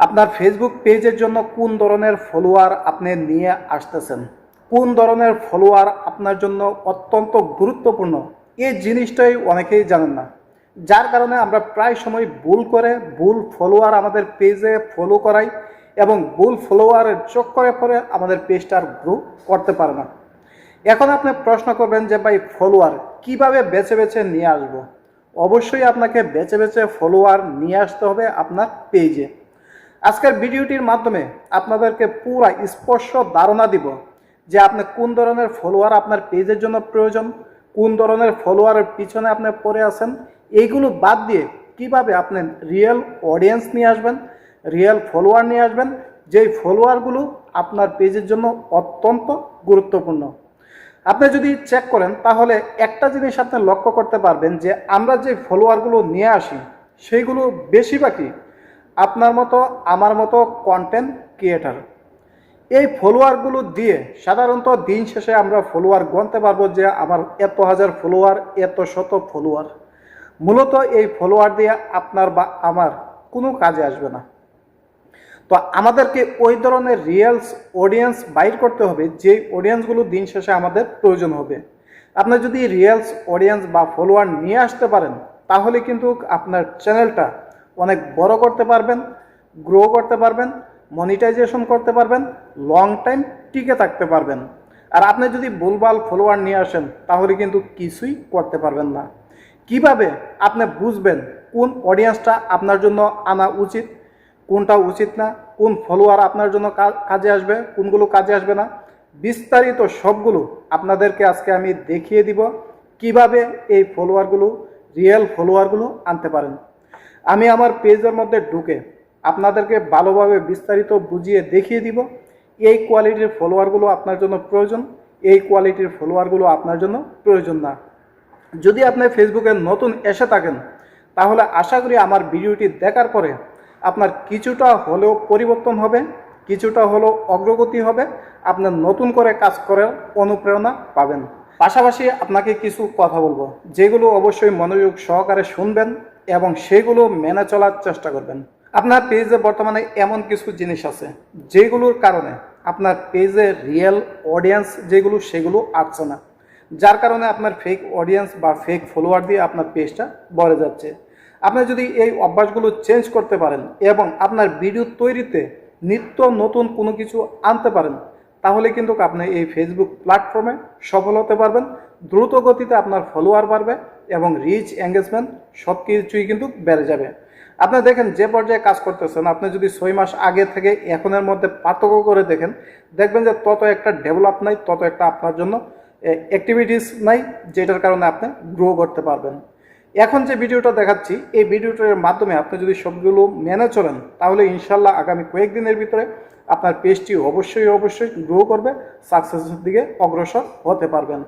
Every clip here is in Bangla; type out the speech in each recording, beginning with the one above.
আপনার ফেসবুক পেজের জন্য কোন ধরনের ফলোয়ার আপনি নিয়ে আসতেছেন, কোন ধরনের ফলোয়ার আপনার জন্য অত্যন্ত গুরুত্বপূর্ণ, এই জিনিসটাই অনেকেই জানেন না। যার কারণে আমরা প্রায় সময় ভুল করে ভুল ফলোয়ার আমাদের পেজে ফলো করাই এবং ভুল ফলোয়ারের চক্করে পড়ে আমাদের পেজটা আর গ্রো করতে পারে না। এখন আপনি প্রশ্ন করবেন যে ভাই ফলোয়ার কিভাবে বেছে বেছে নিয়ে আসবো? অবশ্যই আপনাকে বেছে বেছে ফলোয়ার নিয়ে আসতে হবে আপনার পেজে। আজকের ভিডিওটির মাধ্যমে আপনাদেরকে পুরা স্পষ্ট ধারণা দিব যে আপনি কোন ধরনের ফলোয়ার আপনার পেজের জন্য প্রয়োজন, কোন ধরনের ফলোয়ারের পিছনে আপনি পড়ে আছেন, এইগুলো বাদ দিয়ে কিভাবে আপনি রিয়েল অডিয়েন্স নিয়ে আসবেন, রিয়েল ফলোয়ার নিয়ে আসবেন, যেই ফলোয়ারগুলো আপনার পেজের জন্য অত্যন্ত গুরুত্বপূর্ণ। আপনি যদি চেক করেন তাহলে একটা জিনিস আপনি লক্ষ্য করতে পারবেন যে আমরা যে ফলোয়ারগুলো নিয়ে আসি সেইগুলো বেশিরভাগই আপনার মতো আমার মতো কন্টেন্ট ক্রিয়েটার। এই ফলোয়ারগুলো দিয়ে সাধারণত দিন শেষে আমরা ফলোয়ার গণতে পারবো যে আমার এত হাজার ফলোয়ার, এত শত ফলোয়ার। মূলত এই ফলোয়ার দিয়ে আপনার বা আমার কোনো কাজে আসবে না। তো আমাদেরকে ওই ধরনের রিয়েলস অডিয়েন্স বাইর করতে হবে যে অডিয়েন্সগুলো দিন শেষে আমাদের প্রয়োজন হবে। আপনি যদি রিয়েলস অডিয়েন্স বা ফলোয়ার নিয়ে আসতে পারেন তাহলে কিন্তু আপনার চ্যানেলটা অনেক বড় করতে পারবেন, গ্রো করতে পারবেন, মনিটাইজেশন করতে পারবেন, লং টাইম টিকে থাকতে পারবেন। আর আপনি যদি ভুলভাল ফলোয়ার নিয়ে আসেন তাহলে কিন্তু কিছুই করতে পারবেন না। কিভাবে আপনি বুঝবেন কোন অডিয়েন্সটা আপনার জন্য আনা উচিত, কোনটা উচিত না, কোন ফলোয়ার আপনার জন্য কাজে আসবে, কোনগুলো কাজে আসবে না, বিস্তারিত সবগুলো আপনাদেরকে আজকে আমি দেখিয়ে দিব কিভাবে এই ফলোয়ারগুলো, রিয়েল ফলোয়ারগুলো আনতে পারেন। আমি আমার পেজের মধ্যে ঢুকে আপনাদেরকে ভালোভাবে বিস্তারিত বুঝিয়ে দেখিয়ে দিব এই কোয়ালিটির ফলোয়ারগুলো আপনার জন্য প্রয়োজন, এই কোয়ালিটির ফলোয়ারগুলো আপনার জন্য প্রয়োজন না। যদি আপনি ফেসবুকে নতুন এসে থাকেন তাহলে আশা করি আমার ভিডিওটি দেখার পরে আপনার কিছুটা হলেও পরিবর্তন হবে, কিছুটা হলেও অগ্রগতি হবে, আপনার নতুন করে কাজ করার অনুপ্রেরণা পাবেন। পাশাপাশি আপনাকে কিছু কথা বলবো যেগুলো অবশ্যই মনোযোগ সহকারে শুনবেন এবং সেগুলো মেনে চলার চেষ্টা করবেন। আপনার পেজে বর্তমানে এমন কিছু জিনিস আছে যেগুলোর কারণে আপনার পেজে রিয়েল অডিয়েন্স যেগুলো সেগুলো আসছে না, যার কারণে আপনার ফেক অডিয়েন্স বা ফেক ফলোয়ার দিয়ে আপনার পেজটা ভরে যাচ্ছে। আপনি যদি এই অভ্যাসগুলো চেঞ্জ করতে পারেন এবং আপনার ভিডিও তৈরিতে নিত্য নতুন কোনো কিছু আনতে পারেন তাহলে কিন্তু আপনি এই ফেসবুক প্ল্যাটফর্মে সফল হতে পারবেন। দ্রুত গতিতে আপনার ফলোয়ার বাড়বে এবং রিচ এঙ্গেজমেন্ট সব কিছুই কিন্তু বেড়ে যাবে। আপনি দেখেন যে পর্যায়ে কাজ করতেছেন, আপনি যদি 6 মাস আগে থেকে এখনের মধ্যে পার্থক্য করে দেখেন, দেখবেন যে তত একটা ডেভেলপ নাই, তত একটা আপনার জন্য অ্যাক্টিভিটিস নাই যেটার কারণে আপনি গ্রো করতে পারবেন। এখন যে ভিডিওটা দেখাচ্ছি এই ভিডিওটার মাধ্যমে আপনি যদি সবগুলো মেনে চলেন তাহলে ইনশাল্লাহ আগামী কয়েকদিনের ভিতরে আপনার পেজটি অবশ্যই গ্রো করবে, সাকসেসের দিকে অগ্রসর হতে পারবেন।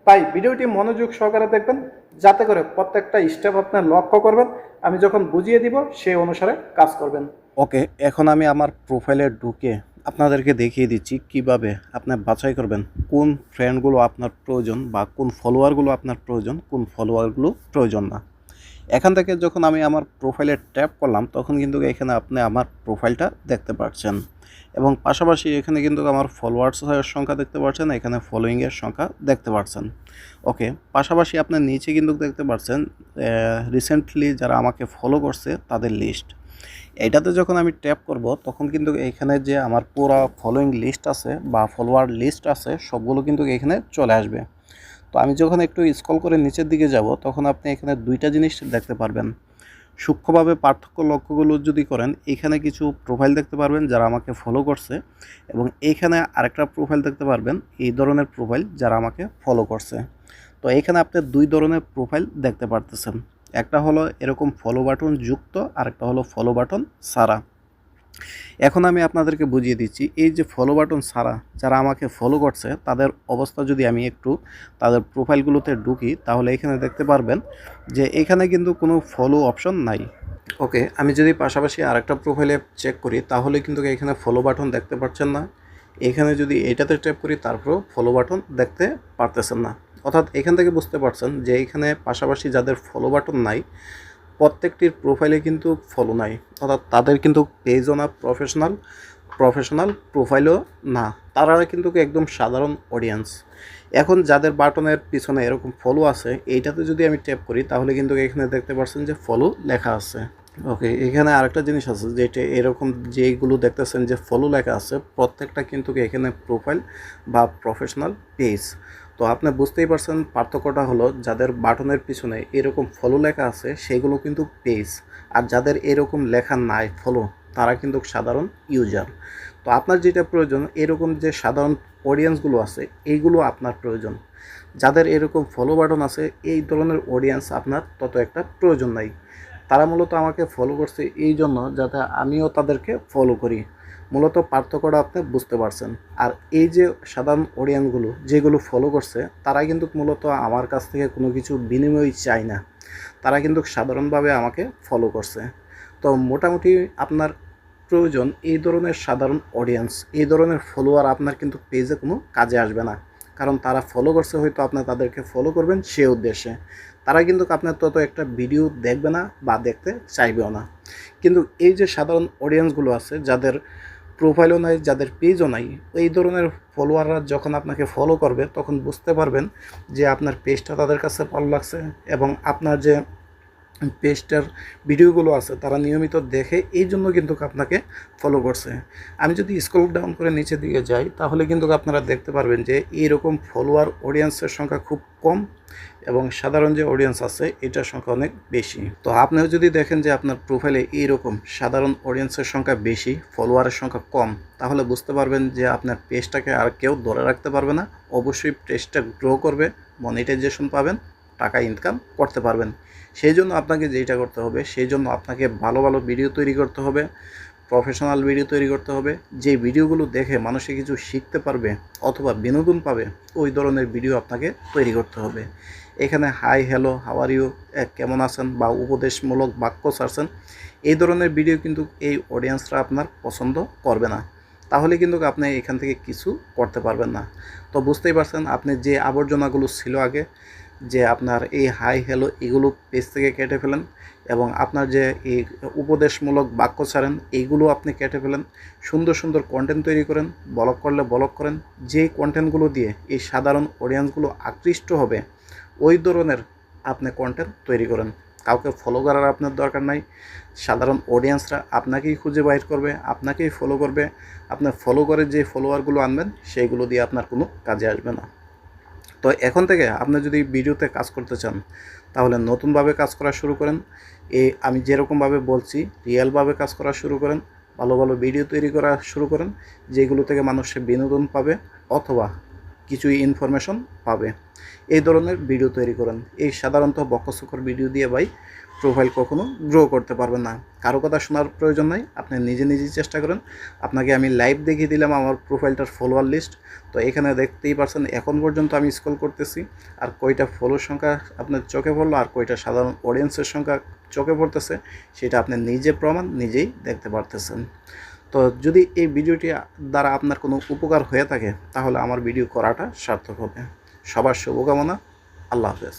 তাই ভিডিওটি মনোযোগ সহকারে দেখবেন যাতে করে প্রত্যেকটা স্টেপ আপনার লক্ষ্য করবেন, আমি যখন বুঝিয়ে দিব সেই অনুসারে কাজ করবেন। ওকে, এখন আমি আমার প্রোফাইলে ঢুকে আপনাদেরকে দেখিয়ে দিচ্ছি কিভাবে আপনি বাছাই করবেন কোন ফ্রেন্ডগুলো আপনার প্রয়োজন বা কোন ফলোয়ারগুলো আপনার প্রয়োজন, কোন ফলোয়ারগুলো প্রয়োজন না। এখান থেকে যখন আমি আমার প্রোফাইলে ট্যাপ করলাম তখন কিন্তু এখানে আপনি আমার প্রোফাইলটা দেখতে পাচ্ছেন এবং পাশাপাশি এখানে কিন্তু আমার ফলোয়ার্সের সংখ্যা দেখতে পাচ্ছেন, এখানে ফলোয়িংয়ের সংখ্যা দেখতে পাচ্ছেন। ওকে, পাশাপাশি আপনি নিচে কিন্তু দেখতে পাচ্ছেন রিসেন্টলি যারা আমাকে ফলো করছে তাদের লিস্ট। এটাতে যখন আমি ট্যাপ করব তখন কিন্তু এখানে যে আমার পুরো ফলোয়িং লিস্ট আছে বা ফলোয়ার লিস্ট আছে সবগুলো কিন্তু এখানে চলে আসবে। তো আমি যখন একটু স্ক্রল করে নিচের দিকে যাব তখন আপনি এখানে দুইটা জিনিস দেখতে পারবেন। সূক্ষ্মভাবে পার্থক্য লক্ষ্যগুলো যদি করেন এখানে কিছু প্রোফাইল দেখতে পারবেন যারা আমাকে ফলো করছে এবং এইখানে আরেকটা প্রোফাইল দেখতে পারবেন এই ধরনের প্রোফাইল যারা আমাকে ফলো করছে। তো এখানে আপনি দুই ধরনের প্রোফাইল দেখতে পারতেছেন, একটা হলো এরকম ফলো বাটন যুক্ত, আরেকটা হলো ফলো বাটন ছাড়া। এখন আমি আপনাদেরকে বুঝিয়ে দিচ্ছি এই যে ফলো বাটন ছাড়া যারা আমাকে ফলো করছে তাদের অবস্থা যদি আমি একটু তাদের প্রোফাইলগুলোতে ঢুকি তাহলে এখানে দেখতে পারবেন যে এখানে কিন্তু কোনো ফলো অপশন নাই। ওকে, আমি যদি পাশাপাশি আরেকটা প্রোফাইলে চেক করি তাহলে কিন্তু এখানে ফলো বাটন দেখতে পাচ্ছেন না। এখানে যদি এটাতে ট্যাপ করি তারপরেও ফলো বাটন দেখতে পারতেছেন না। অর্থাৎ এখান থেকে বুঝতে পারছেন যে এখানে পাশাপাশি যাদের ফলো বাটন নাই প্রত্যেকটির প্রোফাইলে কিন্তু ফলো নাই, অর্থাৎ তাদের কিন্তু পেজও না প্রফেশনাল প্রোফাইলও না, তারা কিন্তু একদম সাধারণ অডিয়েন্স। এখন যাদের বাটনের পিছনে এরকম ফলো আছে, এইটাতে যদি আমি ট্যাপ করি তাহলে কিন্তু এখানে দেখতে পাচ্ছেন যে ফলো লেখা আছে। ওকে, এখানে আরেকটা জিনিস আছে যেটা এরকম যেগুলো দেখতেছেন যে ফলো লেখা আছে, প্রত্যেকটা কিন্তু এখানে প্রোফাইল বা প্রফেশনাল পেজ। তো আপনি বুঝতেই পারছেন পার্থক্যটা হলো, যাদের বাটনের পিছনে এরকম ফলো লেখা আছে সেগুলো কিন্তু পেজ, আর যাদের এরকম লেখা নাই ফলো, তারা কিন্তু সাধারণ ইউজার। তো আপনার যেটা প্রয়োজন, এরকম যে সাধারণ অডিয়েন্সগুলো আছে এইগুলো আপনার প্রয়োজন। যাদের এরকম ফলো বাটন আছে এই ধরনের অডিয়েন্স আপনার তত একটা প্রয়োজন নাই। তারা মূলত আমাকে ফলো করছে এই জন্য যাতে আমিও তাদেরকে ফলো করি। মূলত পার্থক্যটা আপনি বুঝতে পারছেন। আর এই যে সাধারণ অডিয়েন্সগুলো যেগুলো ফলো করছে, তারা কিন্তু মূলত আমার কাছ থেকে কোনো কিছু বিনিময় চায় না, তারা কিন্তু সাধারণভাবে আমাকে ফলো করছে। তো মোটামুটি আপনার প্রয়োজন এই ধরনের সাধারণ অডিয়েন্স, এই ধরনের ফলোয়ার আপনার কিন্তু পেজে কোনো কাজে আসবে না, কারণ তারা ফলো করছে হয়তো আপনি তাদেরকে ফলো করবেন সে উদ্দেশ্যে, তারা কিন্তু আপনার তত একটা ভিডিও দেখবে না বা দেখতে চাইবেও না। কিন্তু এই যে সাধারণ অডিয়েন্সগুলো আছে যাদের প্রোফাইলও নাই, যাদের পেজও নাই, এই ধরনের ফলোয়াররা যখন আপনাকে ফলো করবে তখন বুঝতে পারবেন যে আপনার পেজটা তাদের কাছে ভালো লাগছে এবং আপনার যে পেজটার ভিডিওগুলো আছে তারা নিয়মিত দেখে, এই জন্য কিন্তু আপনাকে ফলো করছে। আমি যদি স্ক্রল ডাউন করে নিচের দিকে যাই তাহলে কিন্তু আপনারা দেখতে পারবেন যে এইরকম ফলোয়ার অডিয়েন্সের সংখ্যা খুব কম এবং সাধারণ যে অডিয়েন্স আছে এটার সংখ্যা অনেক বেশি। তো আপনিও যদি দেখেন যে আপনার প্রোফাইলে এইরকম সাধারণ অডিয়েন্সের সংখ্যা বেশি, ফলোয়ারের সংখ্যা কম, তাহলে বুঝতে পারবেন যে আপনার পেজটাকে আর কেউ ধরে রাখতে পারবে না। অবশ্যই পেজটা গ্রো করবে, মনিটাইজেশন পাবেন, টাকা ইনকাম করতে পারবেন। সেই জন্য আপনাকে যেটা করতে হবে, সেই জন্য আপনাকে ভালো ভালো ভিডিও তৈরি করতে হবে, প্রফেশনাল ভিডিও তৈরি করতে হবে, যে ভিডিওগুলো দেখে মানুষে কিছু শিখতে পারবে অথবা বিনোদন পাবে, ওই ধরনের ভিডিও আপনাকে তৈরি করতে হবে। এখানে hi hello how are you, কেমন আছেন বা উপদেশমূলক বাক্য ছাড়ছেন, এই ধরনের ভিডিও কিন্তু এই অডিয়েন্সরা আপনার পছন্দ করবে না, তাহলে কিন্তু আপনি এখান থেকে কিছু করতে পারবেন না। তো বুঝতেই পারছেন, আপনি যে আবর্জনাগুলো ছিল আগে, যে আপনার এই হাই হ্যালো এগুলো পেজ থেকে কেটে ফেলেন এবং আপনার যে এই উপদেশমূলক বাক্য ছাড়েন এইগুলো আপনি কেটে ফেলেন, সুন্দর সুন্দর কন্টেন্ট তৈরি করেন, ব্লগ করলে ব্লগ করেন, যেই কন্টেন্টগুলো দিয়ে এই সাধারণ অডিয়েন্সগুলো আকৃষ্ট হবে ওই ধরনের আপনি কন্টেন্ট তৈরি করেন। কাউকে ফলো করার আপনার দরকার নাই, সাধারণ অডিয়েন্সরা আপনাকেই খুঁজে বাইর করবে, আপনাকেই ফলো করবে। আপনার ফলো করে যে ফলোয়ারগুলো আনবেন সেইগুলো দিয়ে আপনার কোনো কাজে আসবে না। তো এখন থেকে আপনি যদি ভিডিওতে কাজ করতে চান তাহলে নতুনভাবে কাজ করা শুরু করেন। আমি যেরকমভাবে বলছি রিয়েলভাবে কাজ করা শুরু করেন, ভালো ভালো ভিডিও তৈরি করা শুরু করেন, যেগুলো থেকে মানুষের বিনোদন পাবে অথবা কিছু ইনফরমেশন পাবে, এই ধরনের ভিডিও তৈরি করেন। এই সাধারণত বকচকর ভিডিও দিয়ে ভাই প্রোফাইল কখনো গ্রো করতে পারবেন না। কারো কথা শোনার প্রয়োজন নাই, আপনি নিজে নিজেই চেষ্টা করেন। আপনাকে আমি লাইভ দেখিয়ে দিলাম আমার প্রোফাইলটার ফলোয়ার লিস্ট। তো এখানে দেখতেই পারছেন এখন পর্যন্ত আমি স্ক্রল করতেছি, আর কয়টা ফলোর সংখ্যা আপনার চোখে পড়লো আর কয়টা সাধারণ অডিয়েন্সের সংখ্যা চোখে পড়তেছে সেটা আপনি নিজে প্রমাণ নিজেই দেখতে পারতেছেন। তো যদি এই ভিডিওটি দ্বারা আপনার কোনো উপকার হয়ে থাকে তাহলে আমার ভিডিও করাটা সার্থক হবে। সবার শুভকামনা। আল্লাহ হাফেজ।